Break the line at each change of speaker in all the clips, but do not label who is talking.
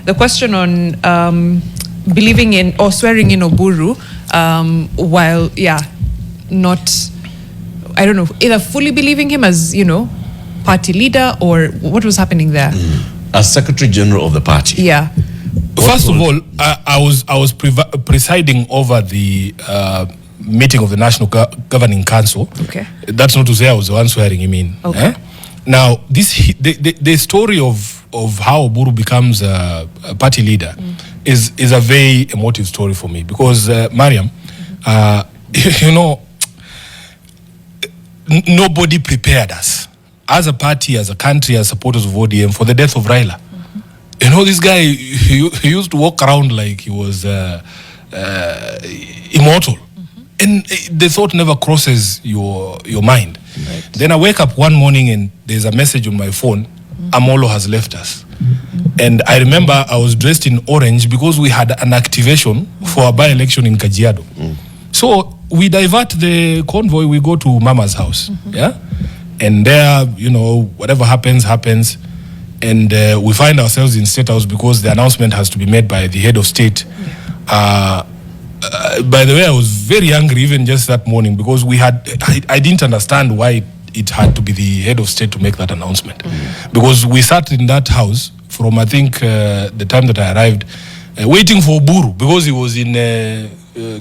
The question on believing in or swearing in Oburu, while not, I don't know, either fully believing him as, party leader, or what was happening there?
As Secretary General of the party.
Yeah.
First of all, I was presiding over the meeting of the National Governing Council.
Okay.
That's not to say I was the one swearing him in.
Okay.
Now, the story of how Oburu becomes a party leader is a very emotive story for me, because Mariam, nobody prepared us as a party, as a country, as supporters of ODM for the death of Raila. This guy, he used to walk around like he was immortal. And the thought never crosses your mind. Right. Then I wake up one morning and there's a message on my phone, Amolo has left us. And I remember I was dressed in orange because we had an activation for a by-election in Kajiado. So we divert the convoy, we go to Mama's house. Yeah? And there, whatever happens. And we find ourselves in State House because the announcement has to be made by the head of state. By the way, I was very angry even just that morning, because I didn't understand why it had to be the head of state to make that announcement. Because we sat in that house from, I think, the time that I arrived, waiting for Oburu, because he was in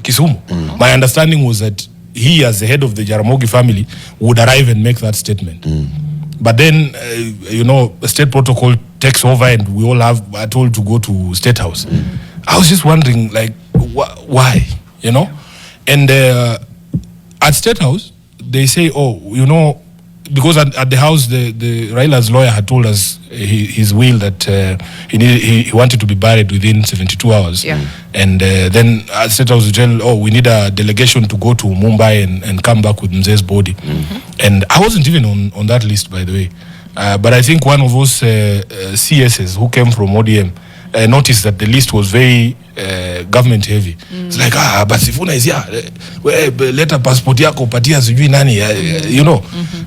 Kisumu. My understanding was that he, as the head of the Jaramogi family, would arrive and make that statement. But then, state protocol takes over and we all are told to go to State House. I was just wondering, like, why, And at State House, they say, because at the house, the Raila's lawyer had told us his will that he wanted to be buried within 72 hours.
Yeah.
And then at State House, they tell, we need a delegation to go to Mumbai and come back with Mze's body. And I wasn't even on that list, by the way. But I think one of those CSs who came from ODM noticed that the list was very government heavy. It's like, but Sifuna is here. Let a passport yako patia sijui nani.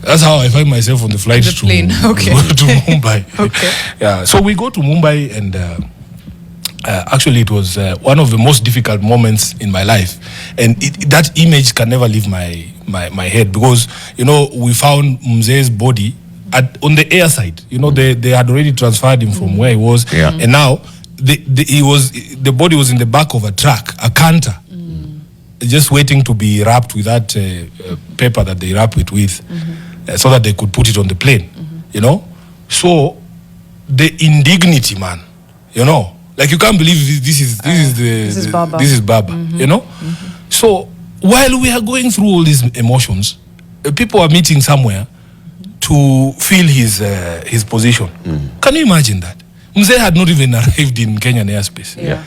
That's how I find myself on the flight to Mumbai.
Okay.
Yeah. So we go to Mumbai, and actually it was one of the most difficult moments in my life. And that image can never leave my head, because, we found Mze's body on the air side. They had already transferred him from where he was. Yeah. And now the body was in the back of a truck, a canter, just waiting to be wrapped with that paper that they wrap it with, so that they could put it on the plane. So the indignity, man, like, you can't believe this is Baba. So while we are going through all these emotions, people are meeting somewhere to feel his position. Can you imagine that? Mzee had not even arrived in Kenyan airspace.
Yeah.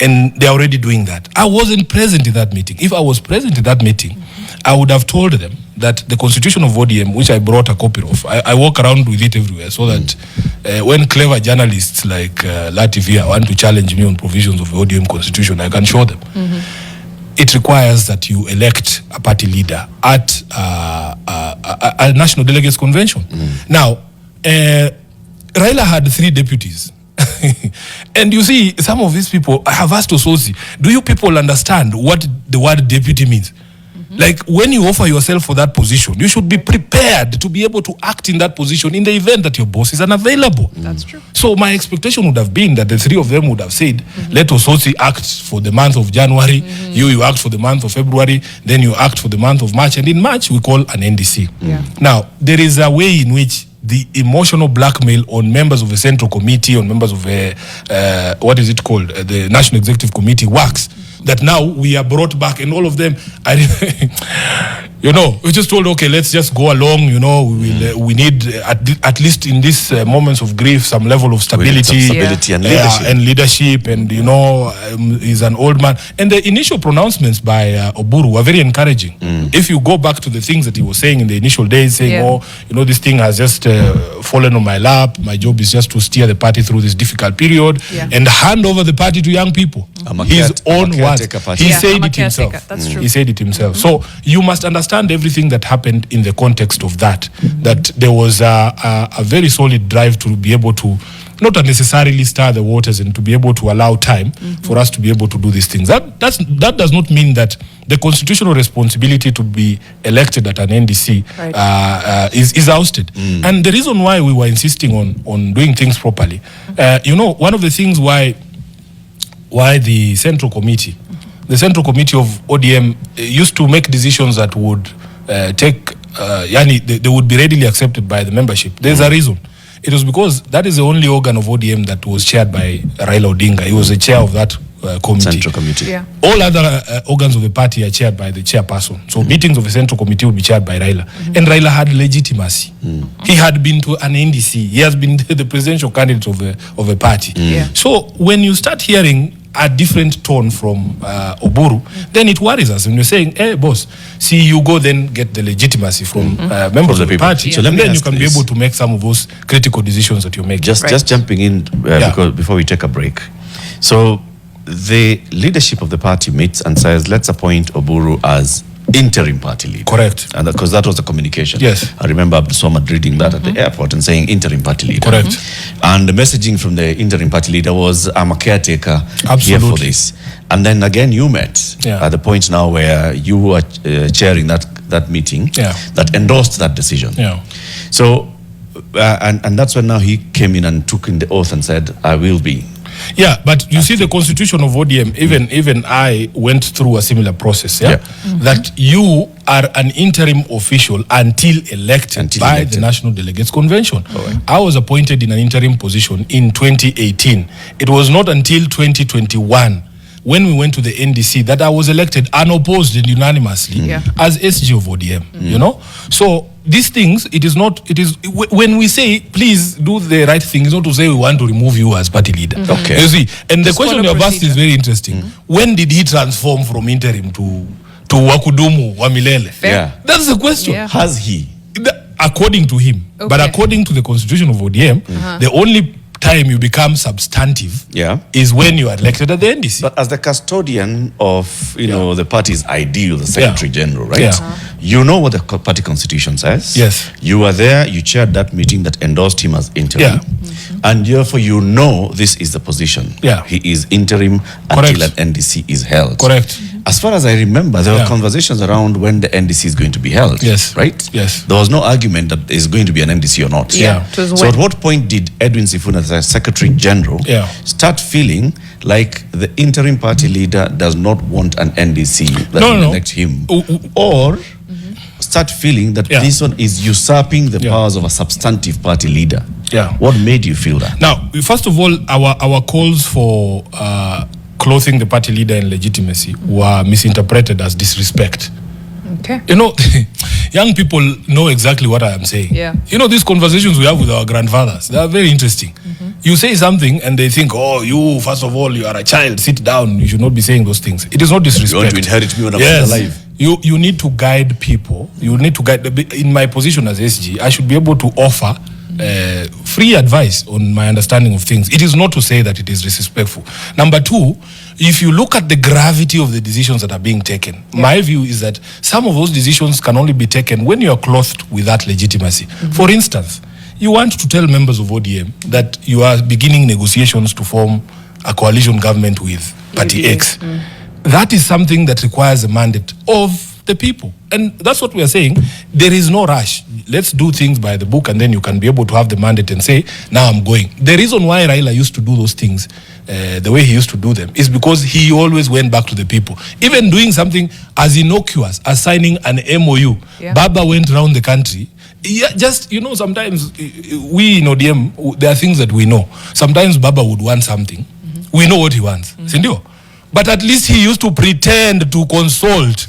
And they're already doing that. I wasn't present in that meeting. If I was present in that meeting, I would have told them that the constitution of ODM, which I brought a copy of, I walk around with it everywhere, so that when clever journalists like Latvia want to challenge me on provisions of the ODM constitution, I can show them. It requires that you elect a party leader at a national delegates convention. Now, Raila had 3 deputies. And you see, some of these people, I have asked Ososi, do you people understand what the word deputy means? Like, when you offer yourself for that position, you should be prepared to be able to act in that position in the event that your boss is unavailable.
That's true.
So my expectation would have been that the 3 of them would have said, let Ososi act for the month of January, you act for the month of February, then you act for the month of March, and in March we call an NDC. Now, there is a way in which the emotional blackmail on members of the Central Committee, on members of the, the National Executive Committee works. That now we are brought back, and all of them, we just told, okay, let's just go along, we need, at least in these moments of grief, some level of stability and leadership, and, he's an old man. And the initial pronouncements by Oburu were very encouraging. If you go back to the things that he was saying in the initial days, saying, this thing has just fallen on my lap, my job is just to steer the party through this difficult period and hand over the party to young people. His own words. He said it himself.
That's true.
He said it himself. So you must understand everything that happened in the context of that. That there was a very solid drive to be able to not unnecessarily stir the waters and to be able to allow time for us to be able to do these things. That does not mean that the constitutional responsibility to be elected at an NDC is ousted. And the reason why we were insisting on doing things properly, one of the things why the Central Committee of ODM used to make decisions that would they would be readily accepted by the membership. There's a reason. It was because that is the only organ of ODM that was chaired by Raila Odinga. He was the chair of that committee.
Central Committee.
Yeah.
All other organs of the party are chaired by the chairperson. So meetings of the Central Committee would be chaired by Raila. And Raila had legitimacy. He had been to an NDC. He has been the presidential candidate of a party.
Yeah.
So when you start hearing a different tone from Oburu, then it worries us. And you're saying, hey, boss, see, you go then get the legitimacy from members of the party.
So let me
then you
ask
can
this.
be able to make some of those critical decisions that you're making.
Just jumping in because before we take a break. So the leadership of the party meets and says, let's appoint Oburu as interim party leader.
Correct.
And because that was the communication.
Yes.
I remember Abdul Swamad reading that at the airport and saying interim party leader.
Correct.
And the messaging from the interim party leader was, I'm a caretaker here for this. And then again you met at the point now where you were chairing that meeting that endorsed that decision.
Yeah.
So, and that's when now he came in and took in the oath and said, I will be.
Yeah, but you see the constitution of ODM, even I went through a similar process, that you are an interim official until elected by the National Delegates Convention. I was appointed in an interim position in 2018. It was not until 2021 when we went to the NDC that I was elected unopposed and unanimously as SG of ODM, So these things, it is when we say, please do the right thing, it's not to say we want to remove you as party leader.
Okay.
You see, and
Just
the question you have asked is very interesting. When did he transform from interim to wakudumu wa milele?
Yeah.
That's the question.
Yeah.
Has he?
According to him.
Okay.
But according to the constitution of ODM, the only time you become substantive is when you are elected at the NDC.
But as the custodian of the party's ideal, the secretary general, right? You know what the party constitution says.
Yes.
You were there, you chaired that meeting that endorsed him as interim. And therefore this is the position. He is interim until an NDC is held.
Correct.
As far as I remember, there were conversations around when the NDC is going to be held.
Yes.
Right?
Yes.
There was no argument that there is going to be an NDC or not.
Yeah.
So at what point did Edwin Sifuna, as Secretary General, start feeling like the interim party leader does not want an NDC that will elect him? Or start feeling that this one is usurping the powers of a substantive party leader? What made you feel that?
Now, first of all, our calls for clothing the party leader in legitimacy were misinterpreted as disrespect.
Okay.
Young people know exactly what I am saying. These conversations we have with our grandfathers, they are very interesting. You say something and they think, you, first of all, you are a child, sit down, you should not be saying those things. It is not disrespect.
You want to inherit me when I'm alive.
You need to guide people. You need to guide. In my position as SG, I should be able to offer free advice on my understanding of things. It is not to say that it is disrespectful. Number two, if you look at the gravity of the decisions that are being taken, my view is that some of those decisions can only be taken when you are clothed with that legitimacy. For instance, you want to tell members of ODM that you are beginning negotiations to form a coalition government with Party X. That is something that requires a mandate of the people. And that's what we are saying. There is no rush. Let's do things by the book, and then you can be able to have the mandate and say, now I'm going. The reason why Raila used to do those things the way he used to do them is because he always went back to the people. Even doing something as innocuous as signing an MOU. Baba went around the country. Sometimes we in ODM, there are things that we know. Sometimes Baba would want something. We know what he wants. Sindio? But at least he used to pretend to consult.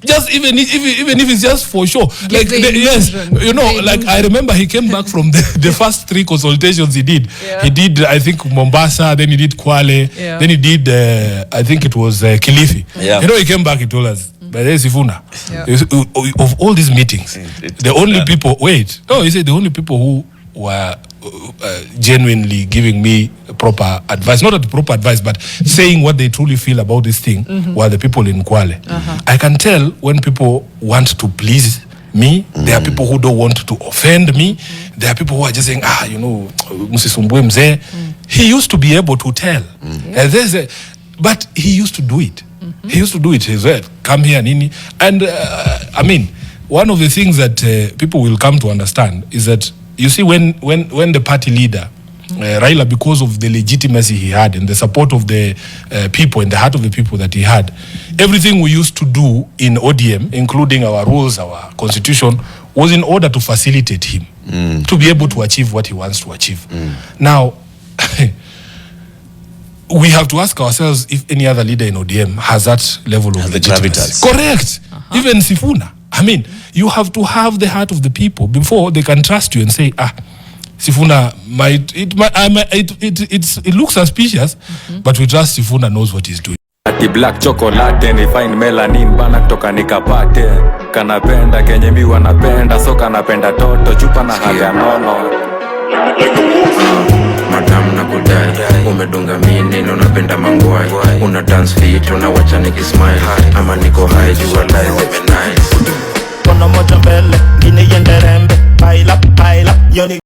Just even if it's just for sure. I remember he came back from the first 3 consultations he did. He did, I think, Mombasa, then he did Kwale, then he did, I think it was Kilifi. He came back, he told us, by the Sifuna, of all these meetings, the only people who were genuinely giving me proper advice, not proper advice, but saying what they truly feel about this thing, were the people in Kwale. I can tell when people want to please me. There are people who don't want to offend me. There are people who are just saying, you know, msisumbue mzee. He used to be able to tell. But he used to do it. He used to do it. He said, come here, Nini. And I mean, one of the things that people will come to understand is that, you see, when the party leader, Raila, because of the legitimacy he had and the support of the people and the heart of the people that he had, everything we used to do in ODM, including our rules, our constitution, was in order to facilitate him to be able to achieve what he wants to achieve. Now, we have to ask ourselves if any other leader in ODM has that level of legitimacy. Correct. Even Sifuna. I mean, you have to have the heart of the people before they can trust you and say, Sifuna it looks suspicious, but we trust Sifuna knows what he's doing.
Ati black chocolate ni fine melanin bana kutoka nikapate. Kanapenda kenye mi wanapenda, so kanapenda toto chupa na haga nono.
Madam na kudai umedunga mini na unapenda mangwai. Una dance fit unawacha nikismile, ama niko high jua life nice.
Kono moja mbele, gine yende rembe, pile up, yoni